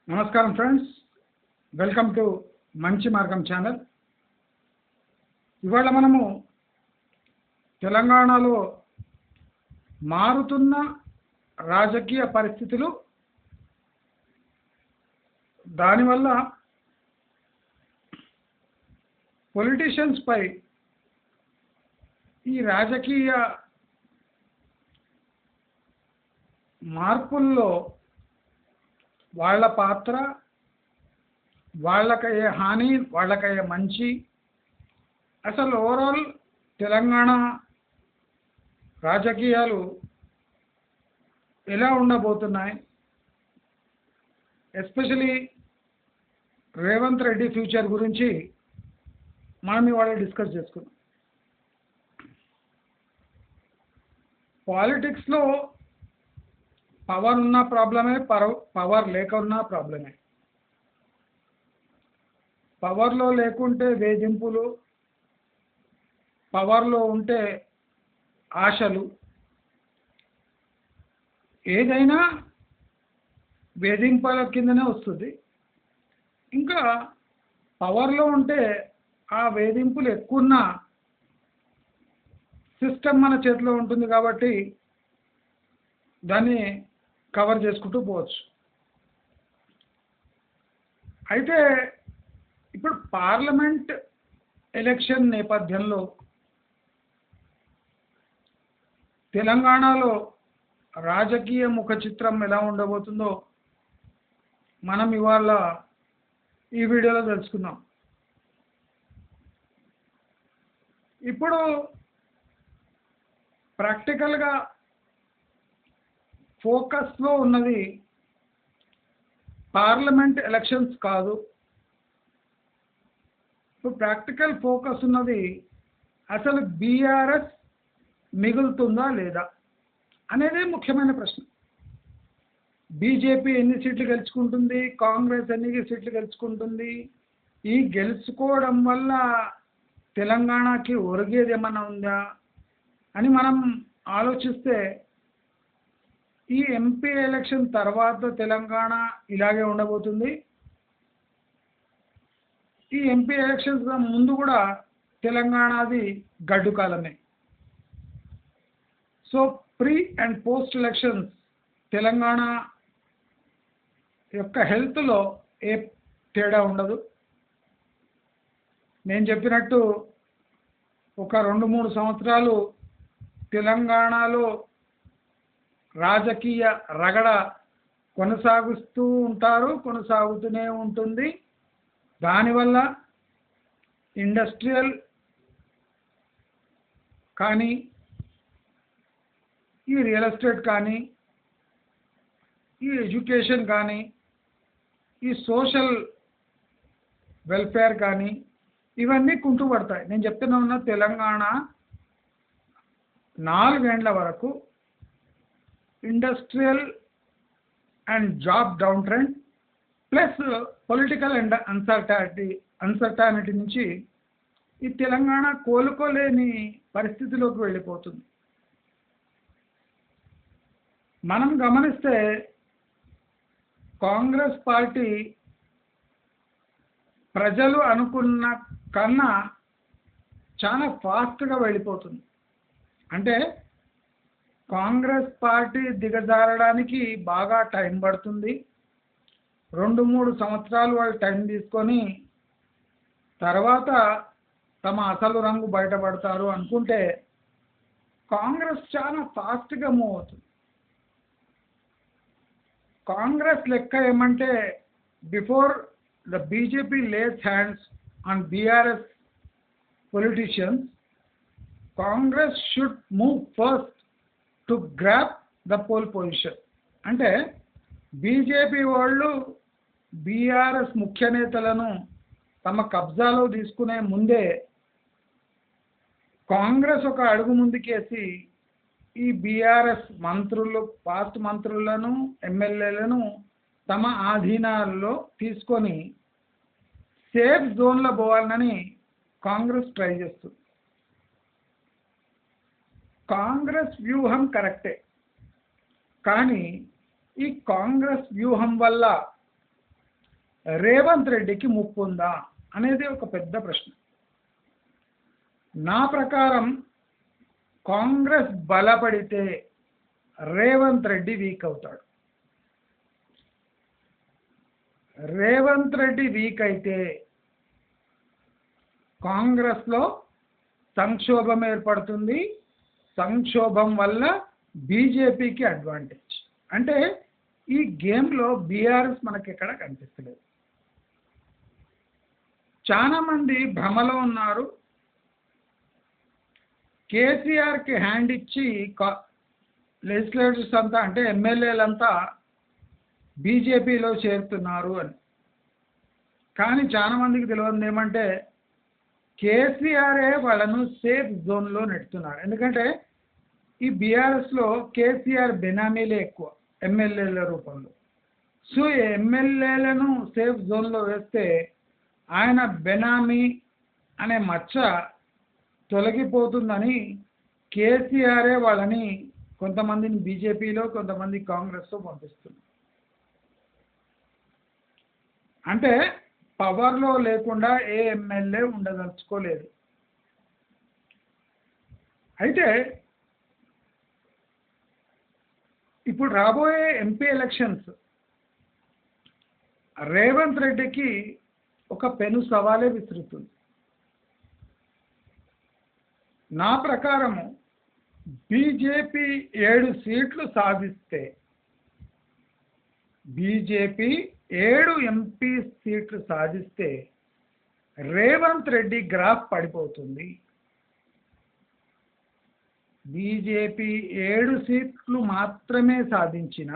నమస్కారం friends, welcome to మంచి మార్గం ఛానల్. ఇవాళ మనము తెలంగాణలో మారుతున్న రాజకీయ పరిస్థితులు, దానివల్ల పొలిటీషియన్స్ పై ఈ రాజకీయ మార్పుల్లో వాళ్ళ పాత్ర, వాళ్ళకయ్యే హాని, వాళ్ళకయ్యే మంచి, అసలు ఓవరాల్ తెలంగాణ రాజకీయాలు ఎలా ఉండబోతున్నాయి, ఎస్పెషలీ రేవంత్ రెడ్డి ఫ్యూచర్ గురించి మనం ఇవాళ డిస్కస్ చేసుకుందాం. పాలిటిక్స్లో పవర్ ఉన్న ప్రాబ్లమే, పవర్ లేకున్నా ప్రాబ్లమే. పవర్లో లేకుంటే వేధింపులు, పవర్లో ఉంటే ఆశలు, ఏదైనా వేధింపుల కిందనే వస్తుంది. ఇంకా పవర్లో ఉంటే ఆ వేధింపులు ఎక్కువ సిస్టమ్ మన చేతిలో ఉంటుంది కాబట్టి దాన్ని కవర్ చేసుకుంటూ పోవచ్చు. అయితే ఇప్పుడు పార్లమెంట్ ఎలక్షన్ నేపథ్యంలో తెలంగాణలో రాజకీయ ముఖ చిత్రం ఎలా ఉండబోతుందో మనం ఇవాళ ఈ వీడియోలో తెలుసుకుందాం. ఇప్పుడు ప్రాక్టికల్గా ఫోకస్లో ఉన్నది పార్లమెంట్ ఎలక్షన్స్ కాదు. ఇప్పుడు ప్రాక్టికల్ ఫోకస్ ఉన్నది అసలు బీఆర్ఎస్ మిగులుతుందా లేదా అనేదే ముఖ్యమైన ప్రశ్న. బీజేపీ ఎన్ని సీట్లు గెలుచుకుంటుంది, కాంగ్రెస్ ఎన్ని సీట్లు గెలుచుకుంటుంది, ఈ గెలుచుకోవడం వల్ల తెలంగాణకి ఒరిగేది ఏమన్నా ఉందా అని మనం ఆలోచిస్తే ఈ ఎంపీ ఎలక్షన్ తర్వాత తెలంగాణ ఇలాగే ఉండబోతుంది. ఈ ఎంపీ ఎలక్షన్స్ ముందు కూడా తెలంగాణది గడ్డు కాలమే. So pre and post elections Telangana యొక్క హెల్త్లో ఏ తేడా ఉండదు. నేను చెప్పినట్టు ఒక 2-3 సంవత్సరాలు తెలంగాణలో రాజకీయ రగడ కొనసాగుతూనే ఉంటుంది. దానివల్ల ఇండస్ట్రియల్ కానీ, ఈ రియల్ ఎస్టేట్ కానీ, ఈ ఎడ్యుకేషన్ కానీ, ఈ సోషల్ వెల్ఫేర్ కానీ ఇవన్నీ కుంటుపడతాయి. నేను చెప్తున్నా ఉన్న తెలంగాణ 4 ఏళ్ల వరకు industrial and job down trend plus political and uncertainty నుంచి ఈ తెలంగాణ కోలుకోలేని పరిస్థితిలోకి వెళ్ళిపోతుంది. మనం గమనిస్తే కాంగ్రెస్ పార్టీ ప్రజలు అనుకున్న కన్నా చాలా ఫాస్ట్గా వెళ్ళిపోతుంది. అంటే కాంగ్రెస్ పార్టీ దిగజారడానికి బాగా టైం పడుతుంది. 2-3 సంవత్సరాలు వాళ్ళు టైం తీసుకొని తర్వాత తమ అసలు రంగు బయటపడతారు అనుకుంటే కాంగ్రెస్ చాలా ఫాస్ట్గా మూవ్ అవుతుంది. కాంగ్రెస్ లెక్క ఏమంటే before the BJP lays hands on BRS politicians, Congress should move first to grab the pole position. అంటే బీజేపీ వాళ్ళు బీఆర్ఎస్ ముఖ్య నేతలను తమ కబ్జాలో తీసుకునే ముందే కాంగ్రెస్ ఒక అడుగు ముందుకేసి ఈ బీఆర్ఎస్ మంత్రులు, పాస్ట్ మంత్రులను, ఎమ్మెల్యేలను తమ ఆధీనాల్లో తీసుకొని సేఫ్ జోన్లో పోవాలని కాంగ్రెస్ ట్రై చేస్తుంది. కాంగ్రెస్ వ్యూహం కరెక్టే, కానీ ఈ కాంగ్రెస్ వ్యూహం వల్ల రేవంత్ రెడ్డికి ముప్పు ఉందా అనేది ఒక పెద్ద ప్రశ్న. నా ప్రకారం కాంగ్రెస్ బలపడితే రేవంత్ రెడ్డి వీక్ అవుతాడు. రేవంత్ రెడ్డి వీక్ అయితే కాంగ్రెస్లో సంక్షోభం ఏర్పడుతుంది. సంక్షోభం వల్ల బీజేపీకి అడ్వాంటేజ్. అంటే ఈ గేమ్లో బీఆర్ఎస్ మనకి ఎక్కడ కనిపిస్తలేదు. చాలామంది భ్రమలో ఉన్నారు. కేసీఆర్కి హ్యాండ్ ఇచ్చి లెజిస్లేటర్స్ అంతా అంటే ఎమ్మెల్యేలంతా బీజేపీలో చేరుతున్నారు అని. కానీ చాలామందికి తెలియదు ఏమంటే కేసీఆరే వాళ్ళను సేఫ్ జోన్లో నెడుతున్నారు. ఎందుకంటే ఈ బీఆర్ఎస్లో కేసీఆర్ బెనామీలే ఎక్కువ ఎమ్మెల్యేల రూపంలో. సో ఎమ్మెల్యేలను సేఫ్ జోన్లో వేస్తే ఆయన బెనామీ అనే మచ్చ తొలగిపోతుందని కేసీఆరే వాళ్ళని కొంతమందిని బీజేపీలో కొంతమంది కాంగ్రెస్లో పంపిస్తున్నారు. అంటే పవర్లో లేకుండా ఏ ఎమ్మెల్యే ఉండదలుచుకోలేదు. అయితే ఇప్పుడు రాబోయే ఎంపీ ఎలక్షన్స్ రేవంత్ రెడ్డికి ఒక పెను సవాలే విసురుతుంది. నా ప్రకారము బీజేపీ 7 సీట్లు సాధిస్తే, బీజేపీ 7 ఎంపీ సీట్లు సాధిస్తే రేవంత్ రెడ్డి గ్రాఫ్ పడిపోతుంది. బీజేపీ 7 సీట్లు మాత్రమే సాధించిన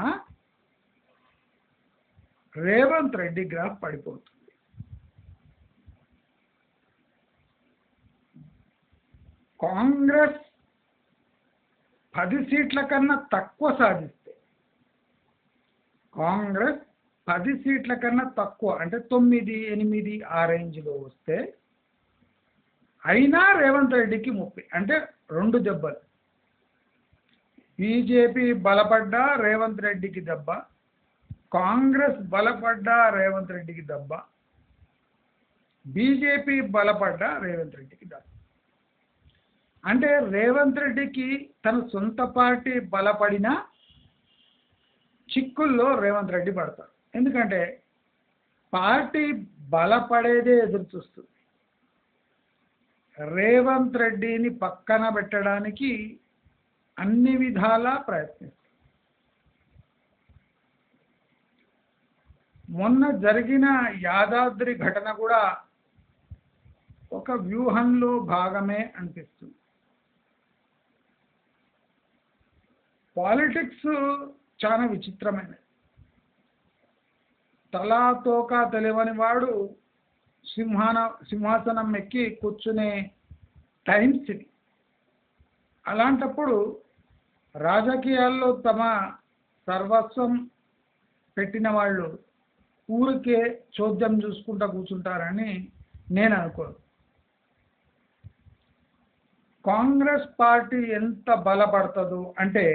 రేవంత్ రెడ్డి గ్రాఫ్ పడిపోతుంది. కాంగ్రెస్ 10 సీట్ల కన్నా తక్కువ సాధిస్తే, కాంగ్రెస్ 10 సీట్ల కన్నా తక్కువ అంటే 9, 8 ఆ రేంజ్లో వస్తే అయినా రేవంత్ రెడ్డికి 30 అంటే 2 దెబ్బలు. బీజేపీ బలపడ్డా రేవంత్ రెడ్డికి దెబ్బ, కాంగ్రెస్ బలపడ్డా రేవంత్ రెడ్డికి దెబ్బ, బీజేపీ బలపడ్డా రేవంత్ రెడ్డికి దెబ్బ. అంటే రేవంత్ రెడ్డికి తన సొంత పార్టీ బలపడిన చిక్కుల్లో రేవంత్ రెడ్డి పడతాడు. ఎందుకంటే పార్టీ బలపడేదే ఎదురు చూస్తుంది. రేవంత్ రెడ్డిని పక్కన పెట్టడానికి అన్ని విధాలా ప్రయత్నిస్తుంది. మొన్న జరిగిన యాదాద్రి ఘటన కూడా ఒక వ్యూహంలో భాగమే అనిపిస్తుంది. పాలిటిక్స్ చాలా విచిత్రమైనది. తలా తోక తెలియని వాడు సింహాసనం ఎక్కి కూర్చునే టైమ్స్ ఇది. అలాంటప్పుడు రాజకీయాల్లో తమ సర్వస్వం పెట్టిన వాళ్ళు ఊరికే చోద్యం చూసుకుంటూ కూర్చుంటారని నేను అనుకోను. కాంగ్రెస్ పార్టీ ఎంత బలపడుతుందో అంటే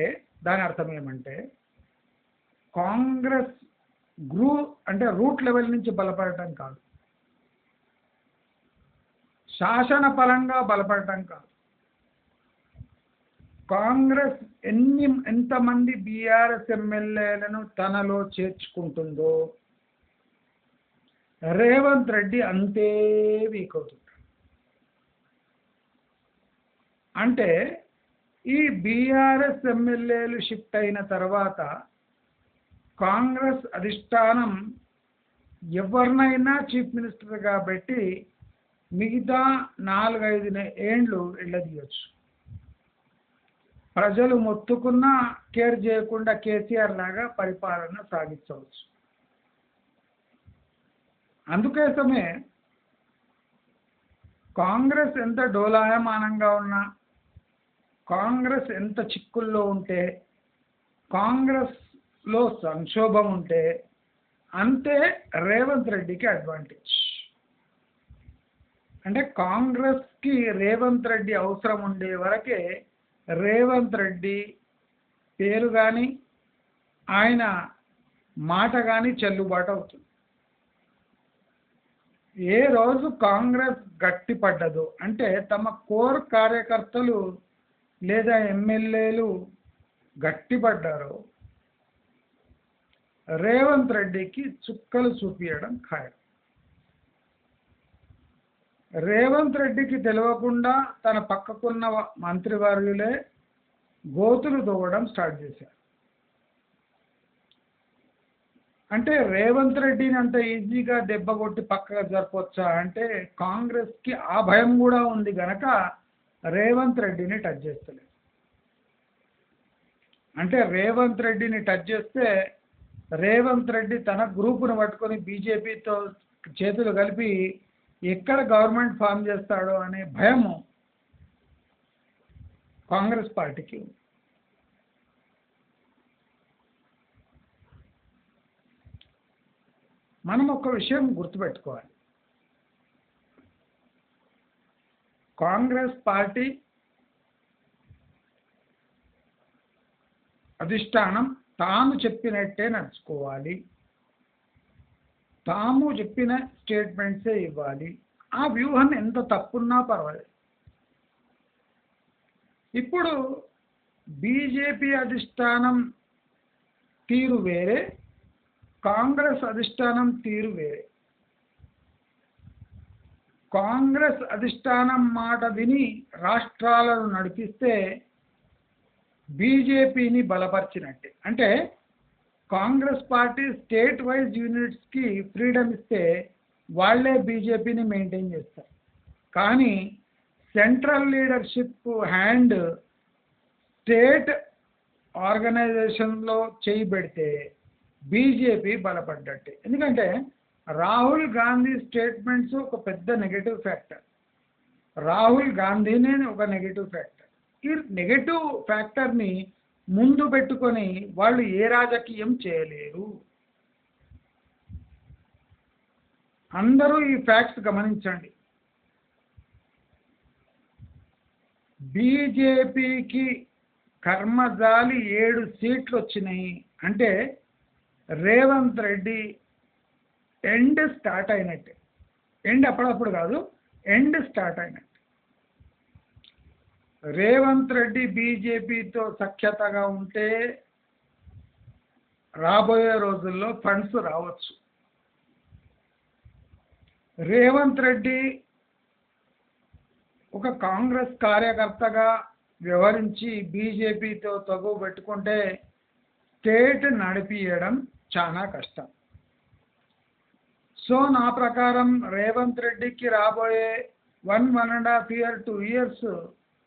దాని అర్థం ఏమంటే కాంగ్రెస్ అంటే రూట్ లెవెల్ నుంచి బలపడటం కాదు, శాసన పరంగా బలపడటం కాదు. కాంగ్రెస్ ఎంతమంది బీఆర్ఎస్ ఎమ్మెల్యేలను తనలో చేర్చుకుంటుందో రేవంత్ రెడ్డి అంతే వీక్ అవుతుంది. అంటే ఈ బీఆర్ఎస్ ఎమ్మెల్యేలు షిఫ్ట్ అయిన తర్వాత కాంగ్రెస్ అధిష్టానం ఎవరినైనా చీఫ్ మినిస్టర్గా పెట్టి మిగతా 4-5 ఏండ్లు వెళ్ళదీయచ్చు. ప్రజలు మొత్తుకున్నా కేర్ చేయకుండా కేసీఆర్ లాగా పరిపాలన సాగించవచ్చు. అందుకోసమే కాంగ్రెస్ ఎంత డోలాయమానంగా ఉన్నా, కాంగ్రెస్ ఎంత చిక్కుల్లో ఉంటే, కాంగ్రెస్లో సంక్షోభం ఉంటే అంతే రేవంత్ రెడ్డికి అడ్వాంటేజ్. అంటే కాంగ్రెస్కి రేవంత్ రెడ్డి అవసరం ఉండే వరకే రేవంత్ రెడ్డి పేరు కానీ ఆయన మాట కానీ చెల్లుబాటు అవుతుంది. ఏ రోజు కాంగ్రెస్ గట్టిపడ్డదో అంటే తమ కోర్ కార్యకర్తలు లేదా ఎమ్మెల్యేలు గట్టిపడ్డారో రేవంత్ రెడ్డికి చుక్కలు చూపించడం ఖాయం. రేవంత్ రెడ్డికి తెలియకుండా తన పక్కకున్న మంత్రివర్యులే గోతులు తవ్వడం స్టార్ట్ చేశారు. అంటే రేవంత్ రెడ్డిని అంత ఈజీగా దెబ్బ కొట్టి పక్కగా జరపవచ్చా అంటే కాంగ్రెస్కి ఆ భయం కూడా ఉంది గనక రేవంత్ రెడ్డిని టచ్ చేస్తలేదు. అంటే రేవంత్ రెడ్డిని టచ్ చేస్తే రేవంత్ రెడ్డి తన గ్రూపును పట్టుకొని బీజేపీతో చేతులు కలిపి ఎక్కడ గవర్నమెంట్ ఫామ్ చేస్తాడో అనే భయము కాంగ్రెస్ పార్టీకి ఉంది. మనం ఒక విషయం గుర్తుపెట్టుకోవాలి. కాంగ్రెస్ పార్టీ అధిష్టానం తాను చెప్పినట్టే నడుచుకోవాలి, తాము చెప్పిన స్టేట్మెంట్సే ఇవ్వాలి. ఆ వ్యూహం ఎంత తప్పున్నా పర్వాలేదు. ఇప్పుడు బీజేపీ అధిష్టానం తీరు వేరే, కాంగ్రెస్ అధిష్టానం తీరు వేరే. కాంగ్రెస్ అధిష్టానం మాట విని రాష్ట్రాలను నడిపిస్తే బీజేపీని బలపరిచినట్టే. అంటే కాంగ్రెస్ పార్టీ స్టేట్ వైజ్ యూనిట్స్కి ఫ్రీడమ్ ఇస్తే వాళ్ళే బీజేపీని మెయింటైన్ చేస్తారు. కానీ సెంట్రల్ లీడర్షిప్ హ్యాండ్ స్టేట్ ఆర్గనైజేషన్లో చేయి పెడితే బీజేపీ బలపడ్డట్టే. ఎందుకంటే రాహుల్ గాంధీ స్టేట్మెంట్స్ ఒక పెద్ద నెగటివ్ ఫ్యాక్టర్. రాహుల్ గాంధీనే ఒక నెగటివ్ ఫ్యాక్టర్. ఈ నెగటివ్ ఫ్యాక్టర్ని ముందు పెట్టుకొని వాళ్ళు ఏ రాజకీయం చేయలేరు. అందరూ ఈ ఫ్యాక్ట్స్ గమనించండి. బీజేపీకి కర్మజాలి 7 సీట్లు వచ్చినాయి అంటే రేవంత్ రెడ్డి ఎండ్ స్టార్ట్ అయినట్టే. ఎండ్ అప్పుడప్పుడు కాదు, ఎండ్ స్టార్ట్ అయినట్టే. రేవంత్ రెడ్డి బీజేపీతో సఖ్యతగా ఉంటే రాబోయే రోజుల్లో ఫండ్స్ రావచ్చు. రేవంత్ రెడ్డి ఒక కాంగ్రెస్ కార్యకర్తగా వ్యవహరించి బీజేపీతో తగువ పెట్టుకుంటే స్టేట్ నడిపియడం చాలా కష్టం. సో నా ప్రకారం రేవంత్ రెడ్డికి రాబోయే 1.5 year 2 years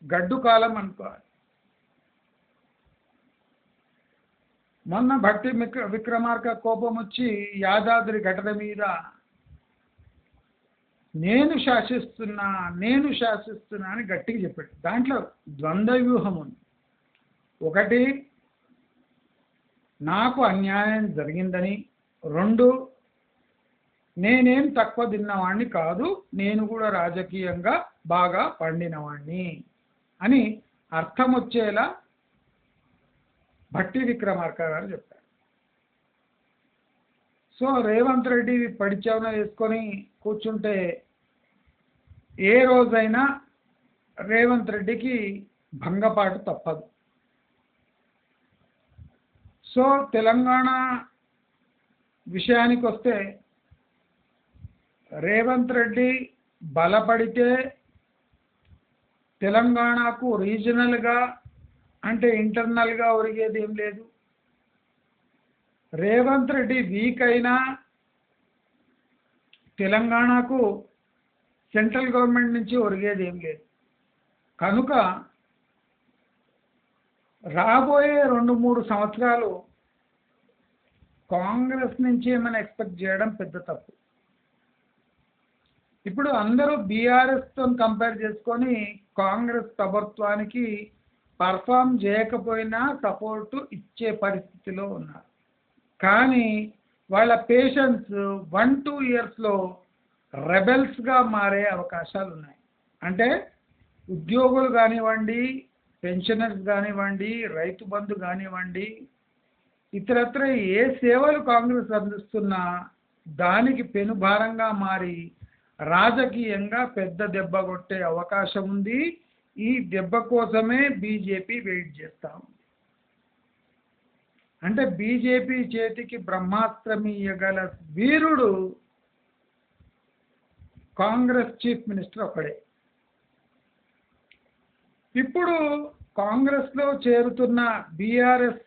గడ్డు కాలం అనుకోవాలి. మొన్న భట్టి విక్రమార్క కోపం వచ్చి యాదాద్రి ఘటన మీద నేను శాసిస్తున్నా అని గట్టిగా చెప్పాడు. దాంట్లో ద్వంద్వ వ్యూహం ఉంది. ఒకటి, నాకు అన్యాయం జరిగిందని. 2, నేనేం తక్కువ తిన్నవాడిని కాదు, నేను కూడా రాజకీయంగా బాగా పండినవాడిని అని అర్థం వచ్చేలా భట్టి విక్రమార్క గారు చెప్పారు. సో రేవంత్ రెడ్డి పడిచవన వేసుకొని కూర్చుంటే ఏ రోజైనా రేవంత్ రెడ్డికి భంగపాటు తప్పదు. సో తెలంగాణ విషయానికి వస్తే రేవంత్ రెడ్డి బలపడితే తెలంగాణకు రీజనల్గా అంటే ఇంటర్నల్గా ఒరిగేది ఏం లేదు. రేవంత్ రెడ్డి వీక్ అయినా తెలంగాణకు సెంట్రల్ గవర్నమెంట్ నుంచి ఒరిగేది ఏం లేదు. కనుక రాబోయే 2-3 సంవత్సరాలు కాంగ్రెస్ నుంచి ఏమైనా ఎక్స్పెక్ట్ చేయడం పెద్ద తప్పు. ఇప్పుడు అందరూ బీఆర్ఎస్తో కంపేర్ చేసుకొని కాంగ్రెస్ ప్రభుత్వానికి పర్ఫామ్ చేయకపోయినా సపోర్టు ఇచ్చే పరిస్థితిలో ఉన్నారు. కానీ వాళ్ళ పేషెన్స్ 1-2 yearsలో రెబెల్స్గా మారే అవకాశాలు ఉన్నాయి. అంటే ఉద్యోగులు కానివ్వండి, పెన్షనర్స్ కానివ్వండి, రైతు బంధు కానివ్వండి, ఇతరత్ర ఏ సేవలు కాంగ్రెస్ అందిస్తున్నా దానికి పెనుభారంగా మారి రాజకీయంగా పెద్ద దెబ్బ కొట్టే అవకాశం ఉంది. ఈ దెబ్బ కోసమే బీజేపీ వెయిట్ చేస్తా ఉంది. అంటే బీజేపీ చేతికి బ్రహ్మాస్త్రం ఇయ్యగల వీరుడు కాంగ్రెస్ చీఫ్ మినిస్టర్ ఒకడే. ఇప్పుడు కాంగ్రెస్లో చేరుతున్న బీఆర్ఎస్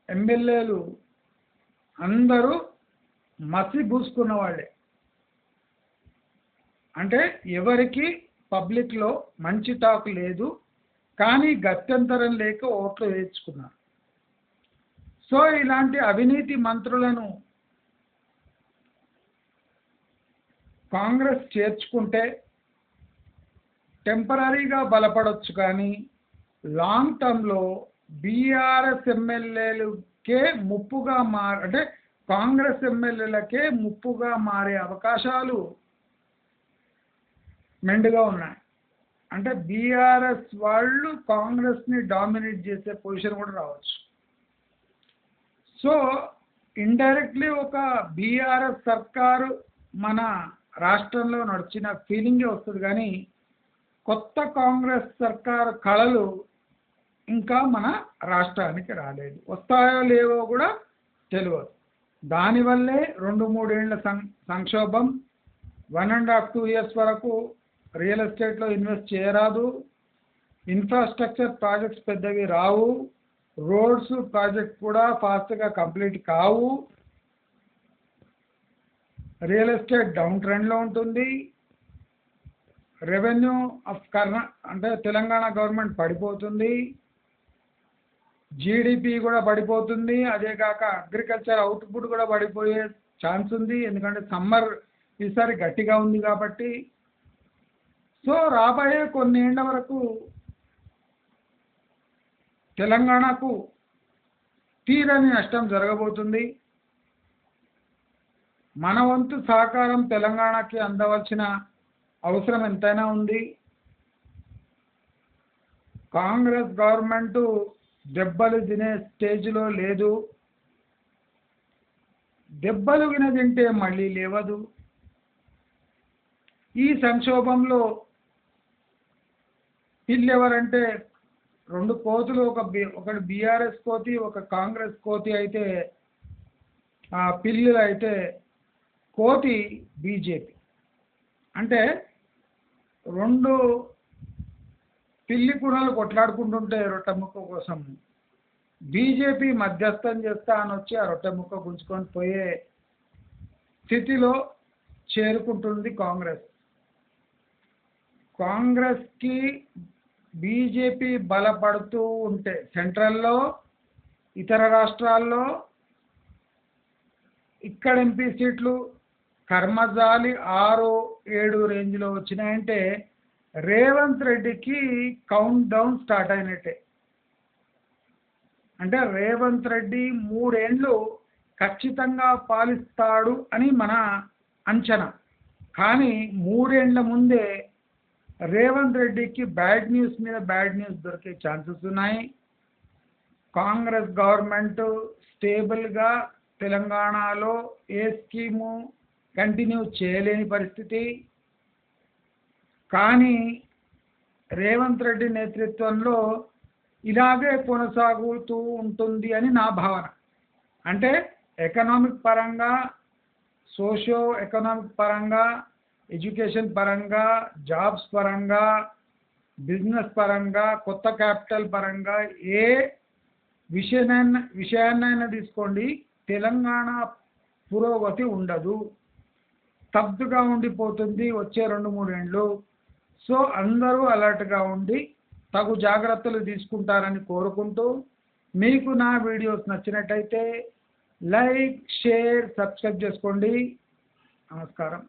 ఎమ్మెల్యేలు అందరూ మసిబూసుకున్న వాళ్ళే. అంటే ఎవరికి పబ్లిక్లో మంచి టాక్ లేదు, కానీ గత్యంతరం లేక ఓట్లు వేయించుకున్నారు. సో ఇలాంటి అవినీతి మంత్రులను కాంగ్రెస్ చేర్చుకుంటే టెంపరీగా బలపడవచ్చు, కానీ లాంగ్ టర్మ్లో బీఆర్ఎస్ ఎమ్మెల్యేలకే ముప్పుగా అంటే కాంగ్రెస్ ఎమ్మెల్యేలకే ముప్పుగా మారే అవకాశాలు మెండుగా ఉన్నాయి. అంటే బీఆర్ఎస్ వాళ్ళు కాంగ్రెస్ని డామినేట్ చేసే పొజిషన్ కూడా రావచ్చు. సో ఇండైరెక్ట్లీ ఒక బీఆర్ఎస్ సర్కారు మన రాష్ట్రంలో నడిచిన ఫీలింగే వస్తుంది, కానీ కొత్త కాంగ్రెస్ సర్కారు కళలు ఇంకా మన రాష్ట్రానికి రాలేదు. వస్తాయో లేవో కూడా తెలియదు. దానివల్లే 2-3 ఏళ్ల సంక్షోభం, 1.5-2 years వరకు రియల్ ఎస్టేట్లో ఇన్వెస్ట్ చేయరాదు, ఇన్ఫ్రాస్ట్రక్చర్ ప్రాజెక్ట్స్ పెద్దవి రావు, రోడ్స్ ప్రాజెక్ట్ కూడా ఫాస్ట్గా కంప్లీట్ కావు, రియల్ ఎస్టేట్ డౌన్ ట్రెండ్లో ఉంటుంది, రెవెన్యూ ఆఫ్ అంటే తెలంగాణ గవర్నమెంట్ పడిపోతుంది, జీడిపి కూడా పడిపోతుంది, అదే కాక అగ్రికల్చర్ అవుట్పుట్ కూడా పడిపోయే ఛాన్స్ ఉంది, ఎందుకంటే సమ్మర్ ఈసారి గట్టిగా ఉంది కాబట్టి. సో రాబోయే కొన్ని ఏళ్ల వరకు తెలంగాణకు తీరని నష్టం జరగబోతుంది. మన వంతు సహకారం తెలంగాణకి అందవలసిన అవసరం ఎంతైనా ఉంది. కాంగ్రెస్ గవర్నమెంట్ దెబ్బలు తినే స్టేజ్లో లేదు. దెబ్బలు తింటే మళ్ళీ లేవదు. ఈ సంక్షోభంలో పిల్లి ఎవరంటే 2 కోతులు, ఒకటి బీఆర్ఎస్ కోతి, ఒక కాంగ్రెస్ కోతి అయితే ఆ పిల్లులు అయితే కోతి బీజేపీ. అంటే 2 పిల్లి కుణాలు కొట్లాడుకుంటుంటే రొట్టె ముక్క కోసం బీజేపీ మధ్యస్థం చేస్తా అని వచ్చి ఆ రొట్టె ముక్క గుంజుకొని పోయే స్థితిలో చేరుకుంటుంది కాంగ్రెస్. కాంగ్రెస్కి బీజేపీ బలపడుతూ ఉంటే సెంట్రల్లో, ఇతర రాష్ట్రాల్లో ఇక్కడ ఎంపీ సీట్లు కర్మజాలి 6-7 రేంజ్లో వచ్చినాయంటే రేవంత్ రెడ్డికి కౌంట్ డౌన్ స్టార్ట్ అయినట్టే. అంటే రేవంత్ రెడ్డి 3 ఏళ్ళు ఖచ్చితంగా పాలిస్తాడు అని మన అంచనా. కానీ 3 ఏళ్ల ముందే రేవంత్ రెడ్డికి బ్యాడ్ న్యూస్ మీద బ్యాడ్ న్యూస్ దొరికే ఛాన్సెస్ ఉన్నాయి. కాంగ్రెస్ గవర్నమెంట్ స్టేబుల్గా తెలంగాణలో ఏ స్కీము కంటిన్యూ చేయలేని పరిస్థితి. కానీ రేవంత్ రెడ్డి నేతృత్వంలో ఇలాగే కొనసాగుతూ ఉంటుంది అని నా భావన. అంటే ఎకనామిక్ పరంగా, సోషియో ఎకనామిక్ పరంగా, ఎడ్యుకేషన్ పరంగా, జాబ్స్ పరంగా, బిజినెస్ పరంగా, కొత్త క్యాపిటల్ పరంగా ఏ విషయాన్నైనా తీసుకోండి, తెలంగాణ పురోగతి ఉండదు, స్తబ్దుగా ఉండిపోతుంది వచ్చే 2-3 ఏళ్ళు. సో అందరూ అలర్ట్గా ఉండి తగు జాగ్రత్తలు తీసుకుంటారని కోరుకుంటూ, మీకు నా వీడియోస్ నచ్చినట్టయితే లైక్, షేర్, సబ్స్క్రైబ్ చేసుకోండి. నమస్కారం.